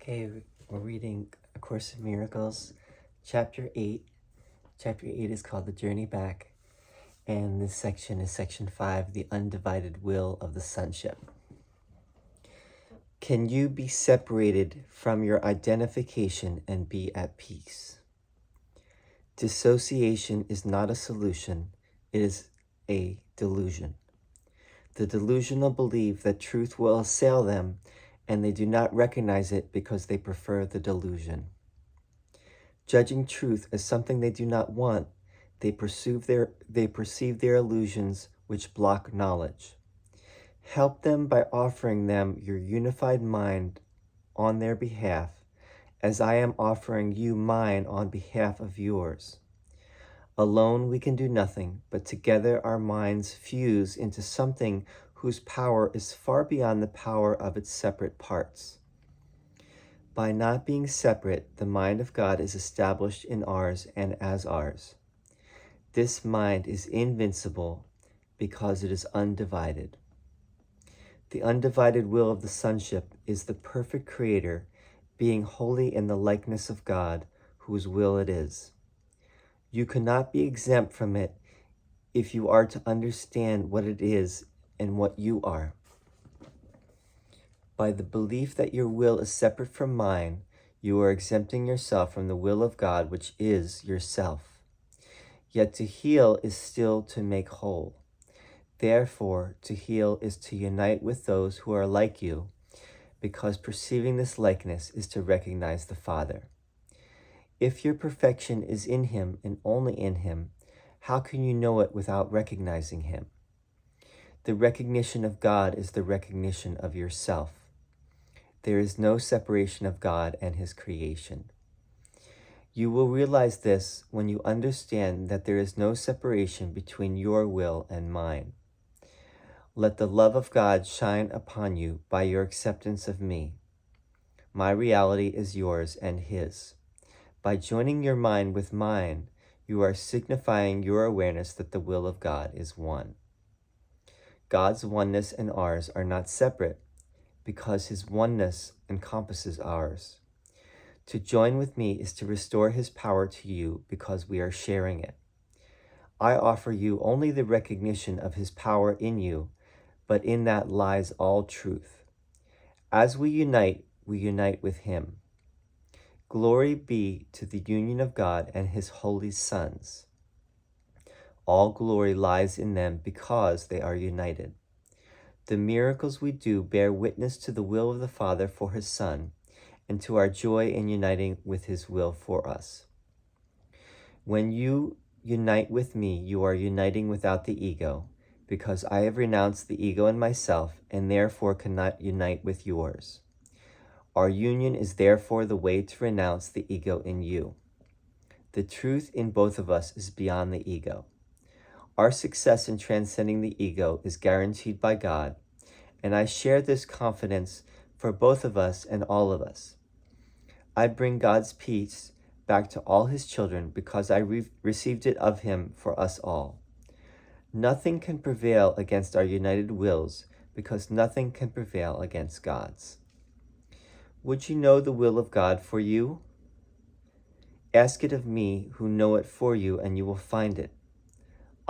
Okay, we're reading A Course in Miracles, Chapter 8. Chapter 8 is called The Journey Back, and this section is Section 5, The Undivided Will of the Sonship. Can you be separated from your identification and be at peace? Dissociation is not a solution, it is a delusion. The delusional believe that truth will assail them, and they do not recognize it because they prefer the delusion. Judging truth as something they do not want, they perceive their illusions which block knowledge. Help them by offering them your unified mind on their behalf, as I am offering you mine on behalf of yours. Alone we can do nothing, but together our minds fuse into something whose power is far beyond the power of its separate parts. By not being separate, the mind of God is established in ours and as ours. This mind is invincible because it is undivided. The undivided will of the Sonship is the perfect Creator, being wholly in the likeness of God, whose will it is. You cannot be exempt from it if you are to understand what it is and what you are. By the belief that your will is separate from mine, you are exempting yourself from the will of God, which is yourself. Yet to heal is still to make whole. Therefore, to heal is to unite with those who are like you, because perceiving this likeness is to recognize the Father. If your perfection is in Him and only in Him, how can you know it without recognizing Him? The recognition of God is the recognition of yourself. There is no separation of God and His creation. You will realize this when you understand that there is no separation between your will and mine. Let the love of God shine upon you by your acceptance of me. My reality is yours and His. By joining your mind with mine, you are signifying your awareness that the will of God is one. God's oneness and ours are not separate because His oneness encompasses ours. To join with me is to restore His power to you because we are sharing it. I offer you only the recognition of His power in you, but in that lies all truth. As we unite with Him. Glory be to the union of God and His holy sons. All glory lies in them because they are united. The miracles we do bear witness to the will of the Father for His Son, and to our joy in uniting with His will for us. When you unite with me, you are uniting without the ego, because I have renounced the ego in myself, and therefore cannot unite with yours. Our union is therefore the way to renounce the ego in you. The truth in both of us is beyond the ego. Our success in transcending the ego is guaranteed by God, and I share this confidence for both of us and all of us. I bring God's peace back to all His children because I received it of Him for us all. Nothing can prevail against our united wills because nothing can prevail against God's. Would you know the will of God for you? Ask it of me who know it for you, and you will find it.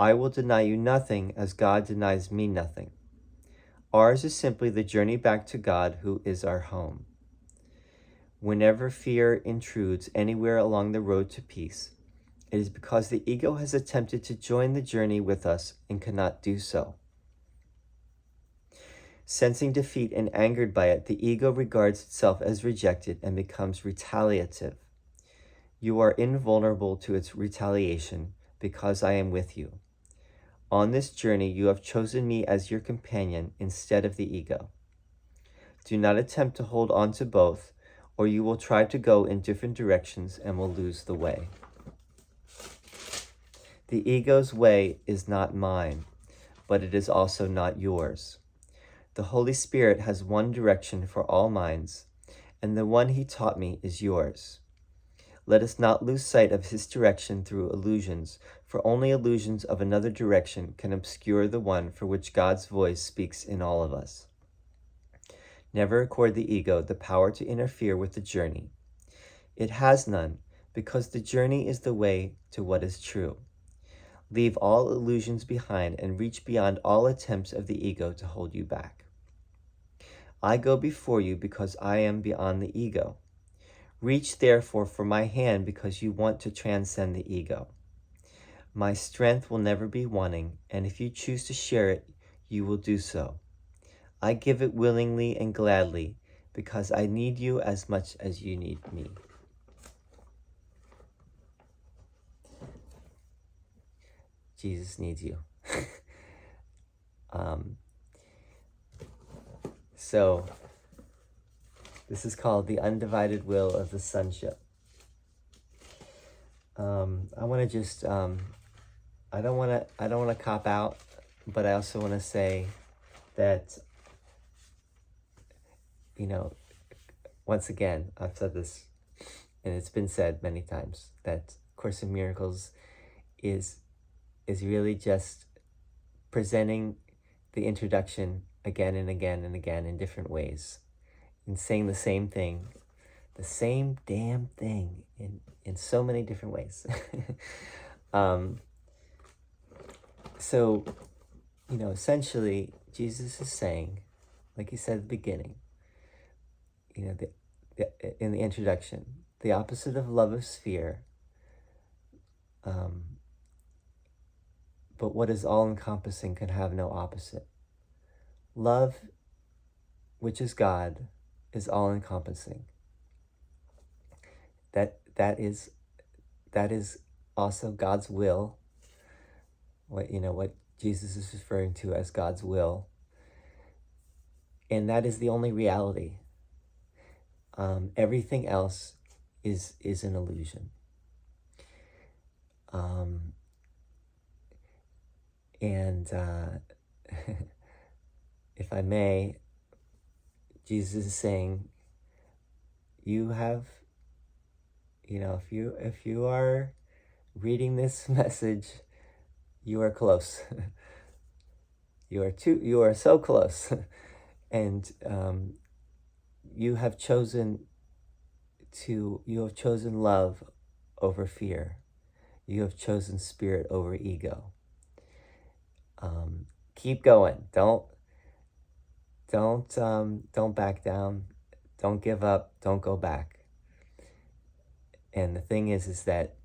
I will deny you nothing as God denies me nothing. Ours is simply the journey back to God, who is our home. Whenever fear intrudes anywhere along the road to peace, it is because the ego has attempted to join the journey with us and cannot do so. Sensing defeat and angered by it, the ego regards itself as rejected and becomes retaliative. You are invulnerable to its retaliation because I am with you. On this journey, you have chosen me as your companion instead of the ego. Do not attempt to hold on to both, or you will try to go in different directions and will lose the way. The ego's way is not mine, but it is also not yours. The Holy Spirit has one direction for all minds, and the one He taught me is yours. Let us not lose sight of His direction through illusions, for only illusions of another direction can obscure the one for which God's voice speaks in all of us. Never accord the ego the power to interfere with the journey. It has none, because the journey is the way to what is true. Leave all illusions behind and reach beyond all attempts of the ego to hold you back. I go before you because I am beyond the ego. Reach therefore for my hand because you want to transcend the ego. My strength will never be wanting, and if you choose to share it, you will do so. I give it willingly and gladly because I need you as much as you need me. Jesus needs you. So this is called the undivided will of the sonship. I want to just I don't want to cop out, but I also want to say that, you know, once again, I've said this, and it's been said many times, that Course in Miracles is really just presenting the introduction again and again and again in different ways, and saying the same thing, the same damn thing in so many different ways. So, essentially, Jesus is saying, like he said at the beginning, in the introduction, the opposite of love is fear. But what is all-encompassing can have no opposite. Love, which is God, is all-encompassing. That is also God's will. What Jesus is referring to as God's will, and that is the only reality. Everything else is an illusion. And if I may, Jesus is saying, you have, if you are reading this message, you are close. You are so close. And you have chosen love over fear. You have chosen spirit over ego. Keep going. Don't back down. Don't give up. Don't go back. And the thing is that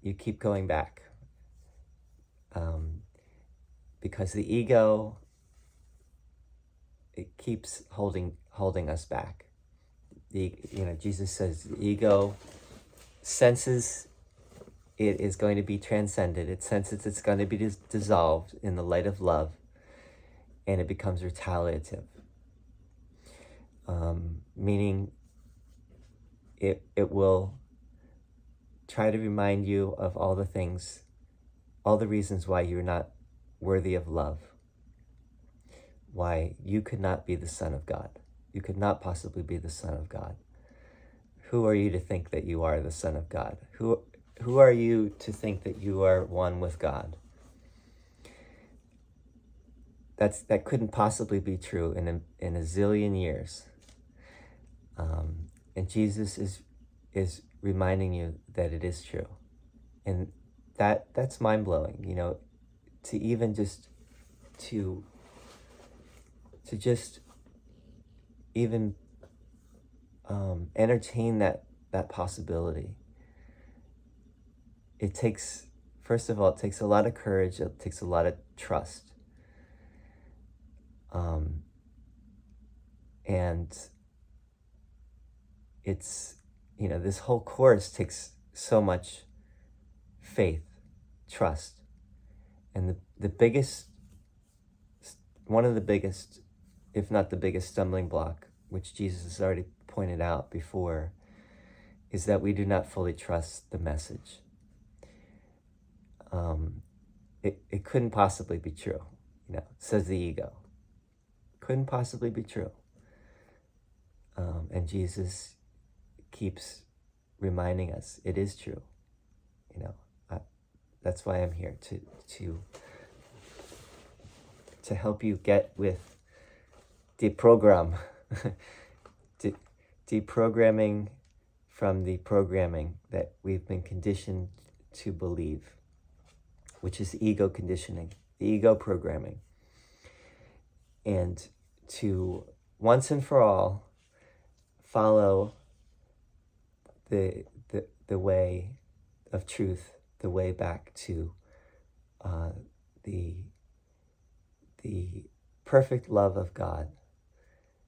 you keep going back, because the ego, it keeps holding us back. Jesus says the ego senses it is going to be transcended. It senses it's going to be dissolved in the light of love, and it becomes retaliative. Meaning it will try to remind you of all the things, all the reasons why you're not worthy of love, why you could not be the Son of God. You could not possibly be the Son of God. Who are you to think that you are the Son of God? Who are you to think that you are one with God? That couldn't possibly be true in a zillion years. And Jesus is reminding you that it is true. And that's mind-blowing, to even just to just even entertain that possibility. It takes, first of all, it takes a lot of courage. It takes a lot of trust. And it's, this whole course takes so much faith, trust. And the biggest, one of the biggest, if not the biggest stumbling block, which Jesus has already pointed out before, is that we do not fully trust the message. It couldn't possibly be true, says the ego. Couldn't possibly be true. And Jesus keeps reminding us it is true. That's why I'm here, to help you get with the program, Deprogramming from the programming that we've been conditioned to believe, which is ego conditioning, the ego programming. And to once and for all follow the way of truth, the way back to the perfect love of God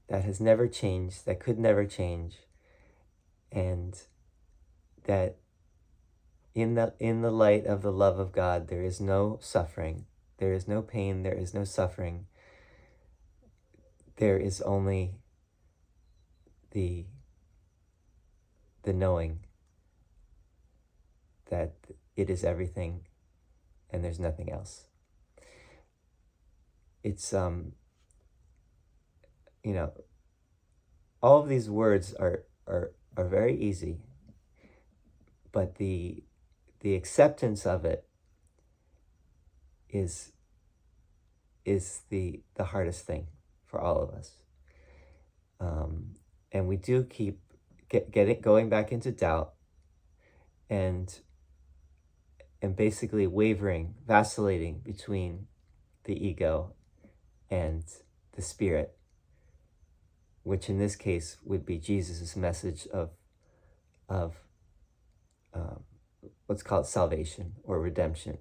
that has never changed, that could never change, and that in the light of the love of God there is no suffering, there is no pain, there is no suffering. There is only the knowing that it is everything and there's nothing else. It's all of these words are very easy, but the acceptance of it is the hardest thing for all of us. And we do keep going back into doubt and basically wavering, vacillating between the ego and the spirit, which in this case would be Jesus' message of what's called salvation or redemption.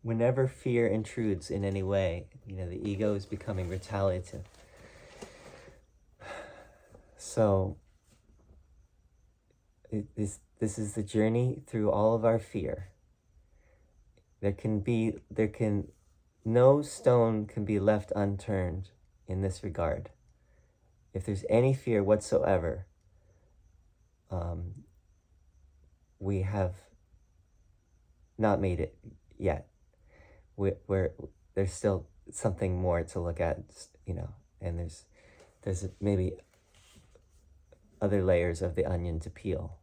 Whenever fear intrudes in any way, the ego is becoming retaliative. So this is the journey through all of our fear. No stone can be left unturned in this regard. If there's any fear whatsoever, we have not made it yet. There's still something more to look at, and there's maybe other layers of the onion to peel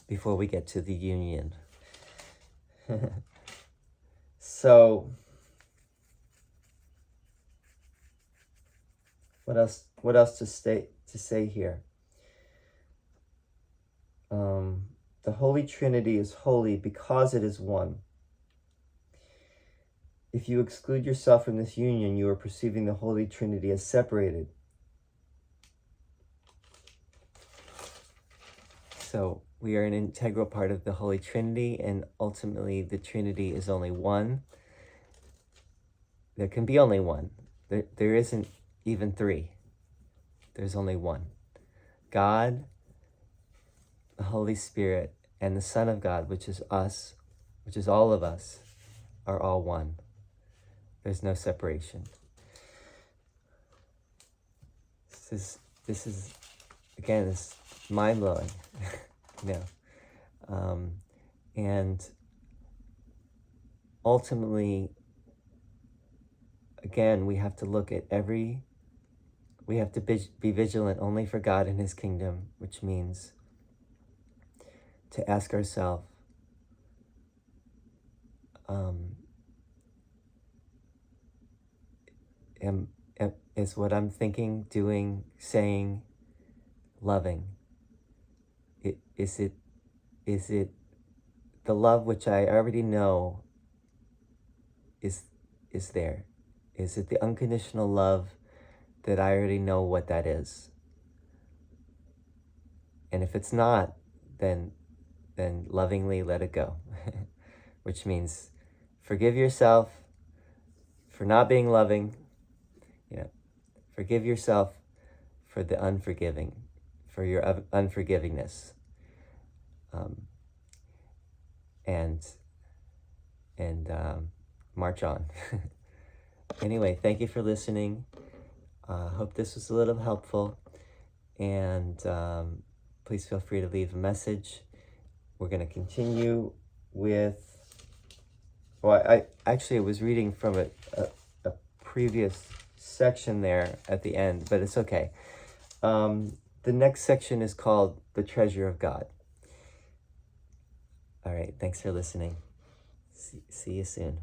before we get to the union. So what else to say here? The Holy Trinity is holy because it is one. If you exclude yourself from this union, you are perceiving the Holy Trinity as separated. So we are an integral part of the Holy Trinity, and ultimately the Trinity is only one. There can be only one. There isn't even three. There's only one. God, the Holy Spirit, and the Son of God, which is us, which is all of us, are all one. There's no separation. This is again, it's mind-blowing. And ultimately, again, we have to look at we have to be vigilant only for God and His kingdom, which means to ask ourselves, is what I'm thinking, doing, saying, loving? Is it the love which I already know is there? Is it the unconditional love that I already know what that is? And if it's not, then lovingly let it go. Which means forgive yourself for not being loving. Forgive yourself for the unforgiving, for your unforgivingness. And march on. Anyway, thank you for listening. Hope this was a little helpful, and please feel free to leave a message. We're going to continue with, I was reading from a previous section there at the end, but it's okay. The next section is called The Treasure of God. All right, thanks for listening. See you soon.